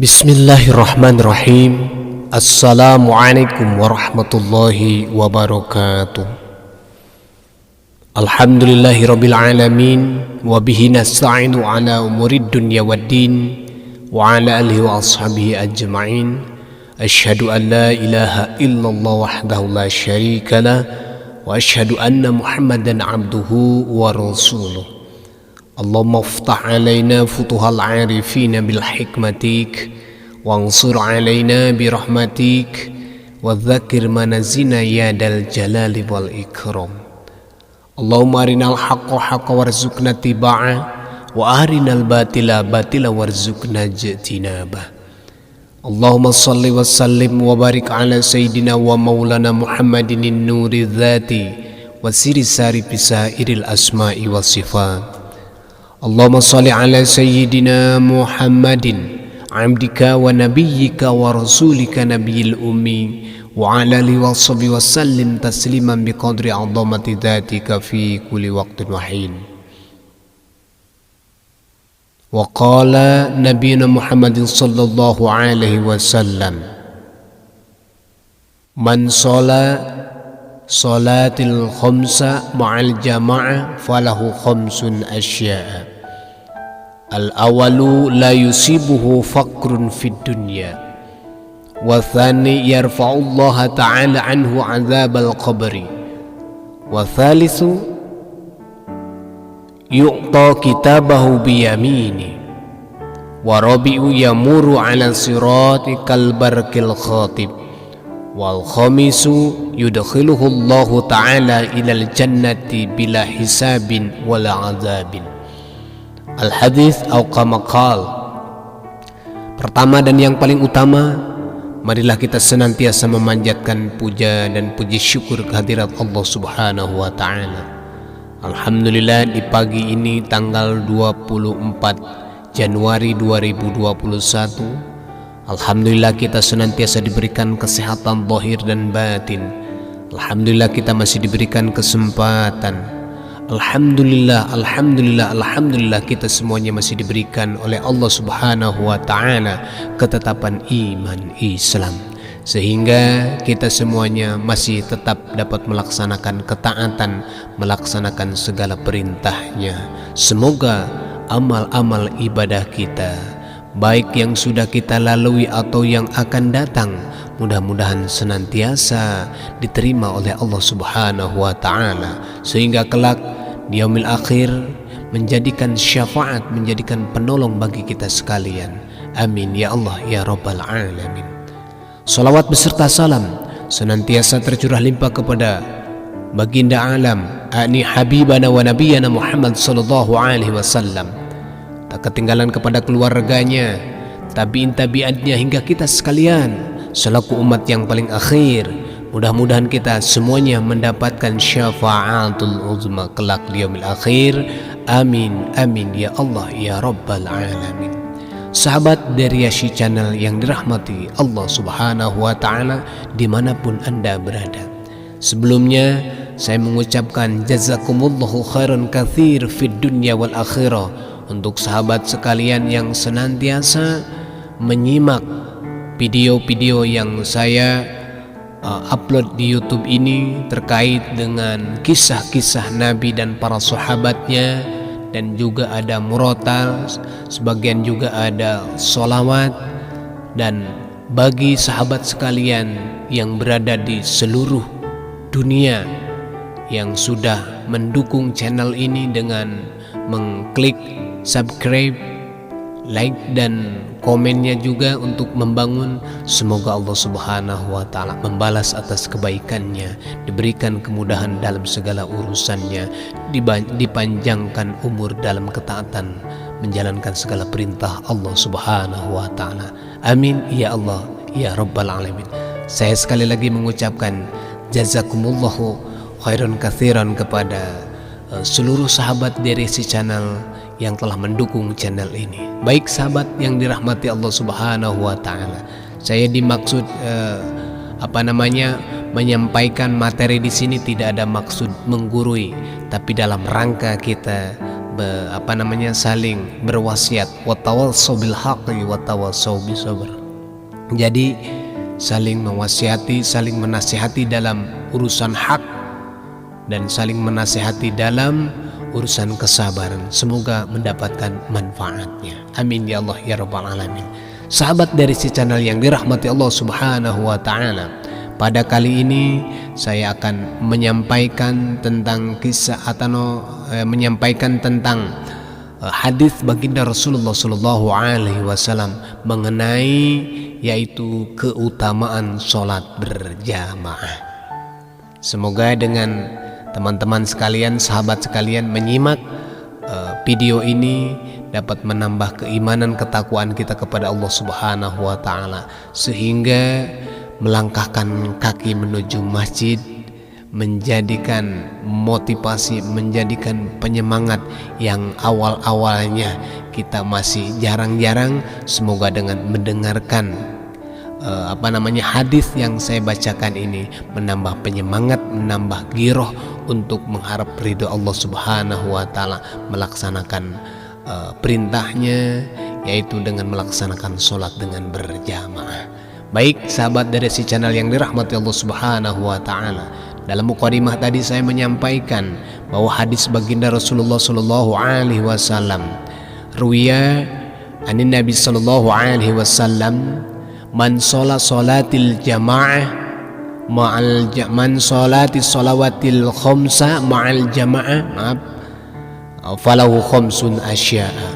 Bismillahirrahmanirrahim. Assalamualaikum warahmatullahi wabarakatuh. Alhamdulillahirabbil alamin wa bihi nasta'inu ala umurid dunya waddin wa ala alihi wa ashabihi ajma'in. Asyhadu an la ilaha illallah wahdahu la syarika lah wa asyhadu anna Muhammadan abduhu wa rasuluh. Allahumma iftah alaina futuhal arifina bil hikmatik wansur alaina birahmatik wa dzakir manazina ya dal jalali wal ikram. Allahumma arinal haqqa haqqa warzuqna tiba'ah wa arinal batila batila warzuqna ijtinabah. Allahumma salli wa sallim wa barik ala sayyidina wa maulana Muhammadin nuri dzati wa siri sari bisairil asma'i wa sifat. Allahumma salli ala sayyidina Muhammadin abdika wa nabiyyika wa rasulika nabiyil ummi wa ala alihi wa sahbihi wa sallim tasliman biqadri 'azamati dzatika fi kulli waqtin wa hin. Wa qala nabiyuna Muhammadin sallallahu alaihi wasallam, man shalla salatil khamsa ma'al jama'ah falahu khamsun asya'a. Al-awalu la yusibuhu faqrun fid dunya, wa thani yarfa'ullaha ta'ala anhu 'adzabal qabri, wa thalithu yu'ta kitabahu biyamini, wa rabi'u yamuru 'ala sirati kal barqil khatib, wal khamisu yudkhiluhu Allahu ta'ala ilal jannati bila hisabin wala 'adzabin. Al-hadits au kama qal. Pertama dan yang paling utama, marilah kita senantiasa memanjatkan puja dan puji syukur kehadirat Allah Subhanahu wa taala. Alhamdulillah, di pagi ini tanggal 24 Januari 2021, alhamdulillah kita senantiasa diberikan kesehatan zahir dan batin. Alhamdulillah kita masih diberikan kesempatan. Alhamdulillah, alhamdulillah, alhamdulillah kita semuanya masih diberikan oleh Allah Subhanahu wa taala ketetapan iman Islam, sehingga kita semuanya masih tetap dapat melaksanakan ketaatan, melaksanakan segala perintahnya. Semoga amal-amal ibadah kita, baik yang sudah kita lalui atau yang akan datang, mudah-mudahan senantiasa diterima oleh Allah Subhanahu wa taala, sehingga kelak di yaumil akhir menjadikan syafaat, menjadikan penolong bagi kita sekalian. Amin ya Allah ya rabbal alamin. Salawat beserta salam senantiasa tercurah limpah kepada baginda alam, ani habibana wa nabiyana Muhammad sallallahu alaihi wasallam, tak ketinggalan kepada keluarganya, tabi'in tabi'atnya, hingga kita sekalian selaku umat yang paling akhir. Mudah-mudahan kita semuanya mendapatkan syafaatul uzma kelak di yaumil akhir. Amin amin ya Allah ya rabbal alamin. Sahabat dari Yashi Channel yang dirahmati Allah Subhanahu wa taala dimanapun Anda berada, sebelumnya saya mengucapkan jazakumullahu khairan katsir fid dunya wal akhirah untuk sahabat sekalian yang senantiasa menyimak video-video yang saya upload di YouTube ini terkait dengan kisah-kisah Nabi dan para sahabatnya, dan juga ada murotal, sebagian juga ada sholawat. Dan bagi sahabat sekalian yang berada di seluruh dunia yang sudah mendukung channel ini dengan mengklik subscribe, like dan komennya juga untuk membangun, semoga Allah Subhanahu wa taala membalas atas kebaikannya, diberikan kemudahan dalam segala urusannya, dipanjangkan umur dalam ketaatan, menjalankan segala perintah Allah Subhanahu wa taala. Amin ya Allah ya rabbal alamin. Saya sekali lagi mengucapkan jazakumullahu khairan katsiran kepada seluruh sahabat dari si channel yang telah mendukung channel ini. Baik sahabat yang dirahmati Allah Subhanahu wa taala, saya dimaksud menyampaikan materi di sini tidak ada maksud menggurui, tapi dalam rangka kita saling berwasiat, watawassaw bil haqqi watawassaw bis sabr. Jadi saling mewasiati, saling menasihati dalam urusan hak dan saling menasihati dalam urusan kesabaran. Semoga mendapatkan manfaatnya. Amin ya Allah ya rabbal alamin. Sahabat dari si channel yang dirahmati Allah Subhanahu wa taala, pada kali ini saya akan menyampaikan tentang kisah atau menyampaikan tentang hadis baginda Rasulullah sallallahu alaihi wasallam mengenai yaitu keutamaan sholat berjamaah. Semoga dengan teman-teman sekalian, sahabat sekalian menyimak video ini dapat menambah keimanan ketakwaan kita kepada Allah Subhanahu wa taala, sehingga melangkahkan kaki menuju masjid menjadikan motivasi, menjadikan penyemangat yang awal-awalnya kita masih jarang-jarang. Semoga dengan mendengarkan hadis yang saya bacakan ini menambah penyemangat, menambah giroh untuk mengharap ridho Allah Subhanahu wa taala, melaksanakan perintahnya, yaitu dengan melaksanakan sholat dengan berjamaah. Baik sahabat dari si channel yang dirahmati Allah Subhanahu wa taala, dalam mukadimah tadi saya menyampaikan bahwa hadis baginda Rasulullah sallallahu alaihi wasallam, ruwiya anin Nabi sallallahu alaihi wasallam, man sholatil jamaah ma'al man sholatis sholawatil khamsa ma'al jamaah falahu khamsun asya'a.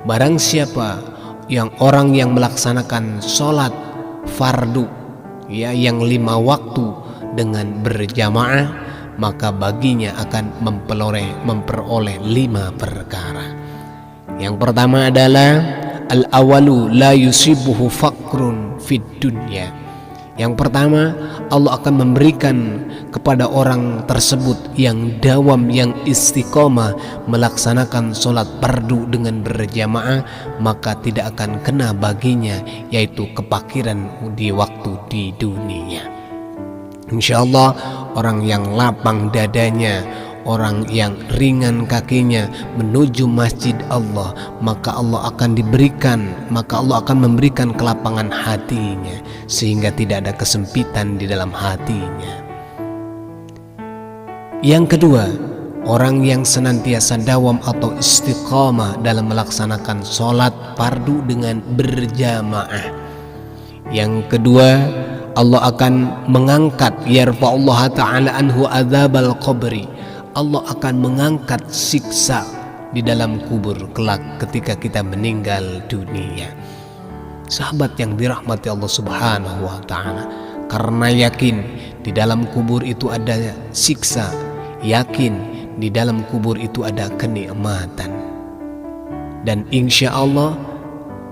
Barang siapa orang yang melaksanakan sholat fardu yang 5 waktu dengan berjamaah, maka baginya akan memperoleh 5 perkara. Yang pertama adalah al-awalu la yusibuhu fakrun fid dunya. Yang pertama, Allah akan memberikan kepada orang tersebut yang dawam, yang istiqomah melaksanakan sholat fardu dengan berjamaah, maka tidak akan kena baginya yaitu kepakiran di waktu di dunia. Insyaallah orang yang lapang dadanya, orang yang ringan kakinya menuju masjid Allah, maka Allah akan memberikan kelapangan hatinya, sehingga tidak ada kesempitan di dalam hatinya. Yang kedua, orang yang senantiasa dawam atau istiqamah dalam melaksanakan sholat fardu dengan berjamaah. Yang kedua, Allah akan mengangkat, yarfa'ullah ta'ala anhu adzabal qabri, Allah akan mengangkat siksa di dalam kubur kelak ketika kita meninggal dunia. Sahabat yang dirahmati Allah Subhanahu wa taala, karena yakin di dalam kubur itu ada siksa, yakin di dalam kubur itu ada kenikmatan. Dan insya Allah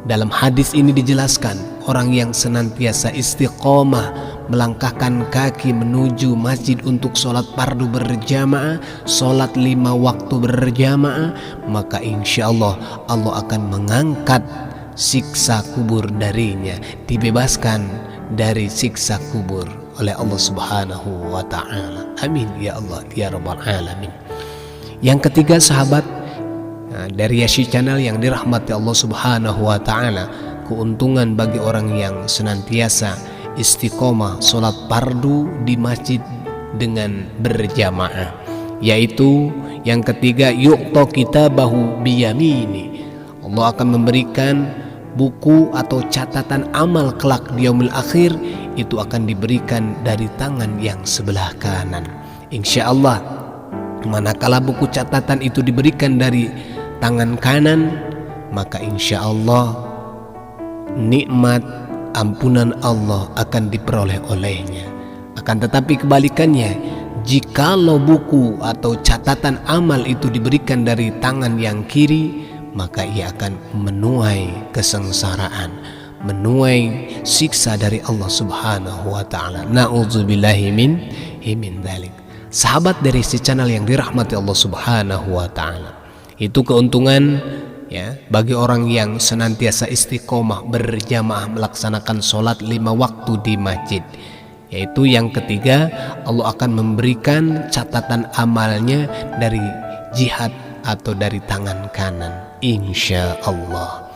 dalam hadis ini dijelaskan, orang yang senantiasa istiqomah melangkahkan kaki menuju masjid untuk sholat fardu berjamaah, sholat 5 waktu berjamaah, maka insya Allah Allah akan mengangkat siksa kubur darinya, dibebaskan dari siksa kubur oleh Allah Subhanahu wa ta'ala. Amin ya Allah ya rabbal alamin. Yang ketiga sahabat dari Yashi Channel yang dirahmati Allah Subhanahu wa ta'ala, keuntungan bagi orang yang senantiasa istiqomah sholat fardu di masjid dengan berjamaah, yaitu yang ketiga, yu'ta kitabahu biyamini, Allah akan memberikan buku atau catatan amal kelak di yaumil akhir, itu akan diberikan dari tangan yang sebelah kanan. Insya Allah, manakala buku catatan itu diberikan dari tangan kanan, maka insya Allah nikmat ampunan Allah akan diperoleh olehnya. Akan tetapi kebalikannya, jikalau buku atau catatan amal itu diberikan dari tangan yang kiri, maka ia akan menuai kesengsaraan, menuai siksa dari Allah Subhanahu wa ta'ala. Na'udzubillahi min dzalik. Sahabat dari si channel yang dirahmati Allah Subhanahu wa ta'ala, itu keuntungan ya bagi orang yang senantiasa istiqomah berjamaah melaksanakan sholat 5 waktu di masjid. Yaitu yang ketiga, Allah akan memberikan catatan amalnya dari jihad atau dari tangan kanan, insya Allah.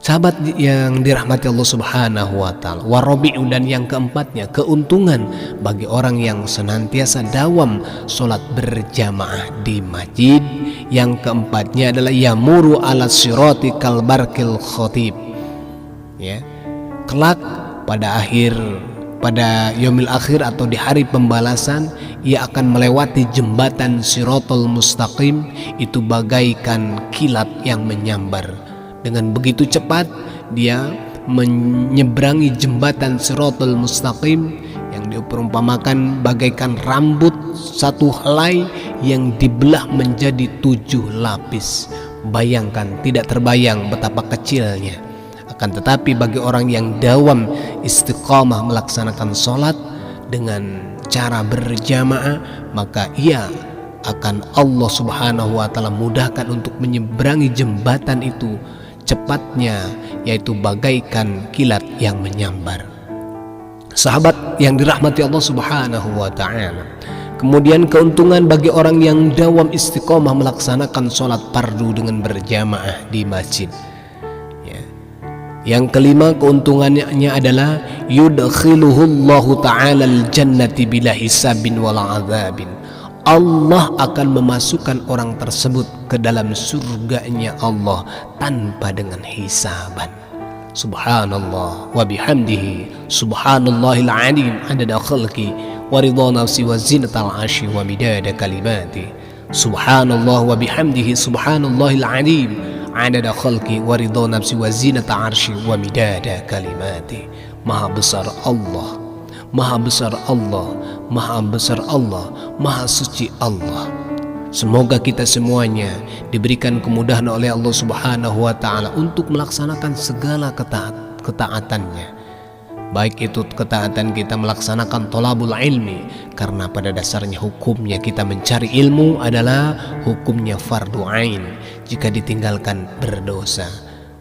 Sahabat yang dirahmati Allah Subhanahu wa Ta'ala, warabi'u, dan yang keempatnya, keuntungan bagi orang yang senantiasa dawam sholat berjamaah di masjid. Yang keempatnya adalah yamuru ala sirati kalbarkil khotib, ya, kelak pada yaumil akhir atau di hari pembalasan, ia akan melewati jembatan Siratul Mustaqim, itu bagaikan kilat yang menyambar. Dengan begitu cepat dia menyeberangi jembatan Siratul Mustaqim yang diperumpamakan bagaikan rambut satu helai yang dibelah menjadi 7 lapis. Bayangkan, tidak terbayang betapa kecilnya. Akan tetapi bagi orang yang dawam istiqamah melaksanakan sholat dengan cara berjamaah, maka ia akan Allah Subhanahu wa Ta'ala mudahkan untuk menyeberangi jembatan itu cepatnya, yaitu bagaikan kilat yang menyambar. Sahabat yang dirahmati Allah Subhanahu wa Ta'ala, kemudian keuntungan bagi orang yang dawam istiqomah melaksanakan sholat fardu dengan berjamaah di masjid. Yang kelima, keuntungannya adalah yudkhiluhullahu ta'ala al-jannati bila hisabin wala azabin. Allah akan memasukkan orang tersebut ke dalam surganya Allah tanpa dengan hisaban. Subhanallah wa bihamdihi, subhanallahil azim adada khalqi wa ridha nafsi wa zinatal arshi wa midada kalimati. Subhanallah wa bihamdihi, subhanallahil azim adada khalqi wa ridha nafsi wa zinata arshi wa midada kalimati. Maha besar Allah, maha besar Allah, maha besar Allah, maha suci Allah. Semoga kita semuanya diberikan kemudahan oleh Allah Subhanahu wa Ta'ala untuk melaksanakan segala ketaatannya, baik itu ketaatan kita melaksanakan thalabul ilmi, karena pada dasarnya hukumnya kita mencari ilmu adalah hukumnya fardu ain. Jika ditinggalkan berdosa.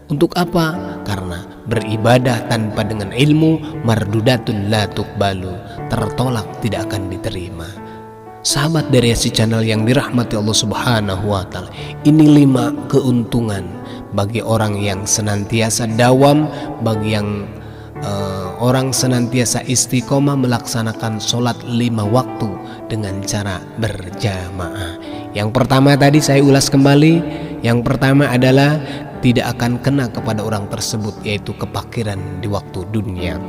Untuk apa? Karena beribadah tanpa dengan ilmu mardudatun la tuqbalu, tertolak, tidak akan diterima. Sahabat dari Yasi Channel yang dirahmati Allah Subhanahu wa Ta'ala, ini 5 keuntungan bagi orang yang senantiasa dawam, bagi yang orang senantiasa istiqomah melaksanakan sholat 5 waktu dengan cara berjamaah. Yang pertama tadi saya ulas kembali. Yang pertama adalah tidak akan kena kepada orang tersebut, yaitu kepakiran di waktu dunia.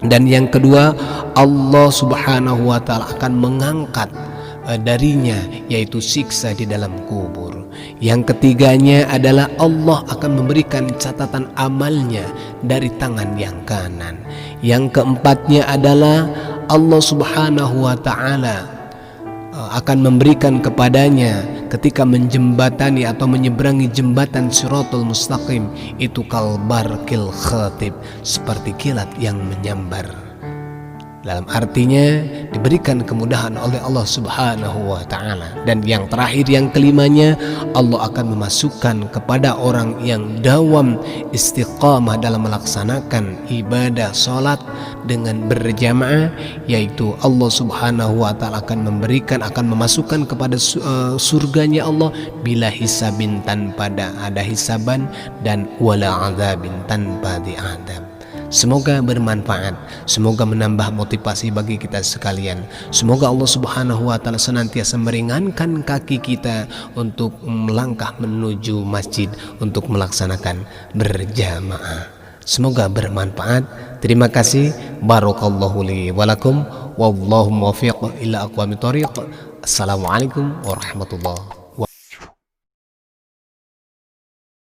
Dan yang kedua, Allah Subhanahu wa Ta'ala akan mengangkat darinya, yaitu siksa di dalam kubur. Yang ketiganya adalah Allah akan memberikan catatan amalnya dari tangan yang kanan. Yang keempatnya adalah Allah Subhanahu wa Ta'ala akan memberikan kepadanya ketika menjembatani atau menyeberangi jembatan Siratul Mustaqim, itu kalbarkil khatib, seperti kilat yang menyambar. Dalam artinya diberikan kemudahan oleh Allah Subhanahu wa Ta'ala. Dan yang terakhir, yang kelimanya, Allah akan memasukkan kepada orang yang dawam istiqamah dalam melaksanakan ibadah sholat dengan berjamaah, yaitu Allah Subhanahu wa Ta'ala akan memasukkan kepada surganya Allah bila hisabin, tanpa ada hisaban, dan wala azabin, tanpa diadab. Semoga bermanfaat, semoga menambah motivasi bagi kita sekalian. Semoga Allah Subhanahu wa Ta'ala senantiasa meringankan kaki kita untuk melangkah menuju masjid untuk melaksanakan berjamaah. Semoga bermanfaat. Terima kasih. Barakallahu li walakum, wallahu muwaffiq ila aqwamit thoriq. Assalamualaikum warahmatullahi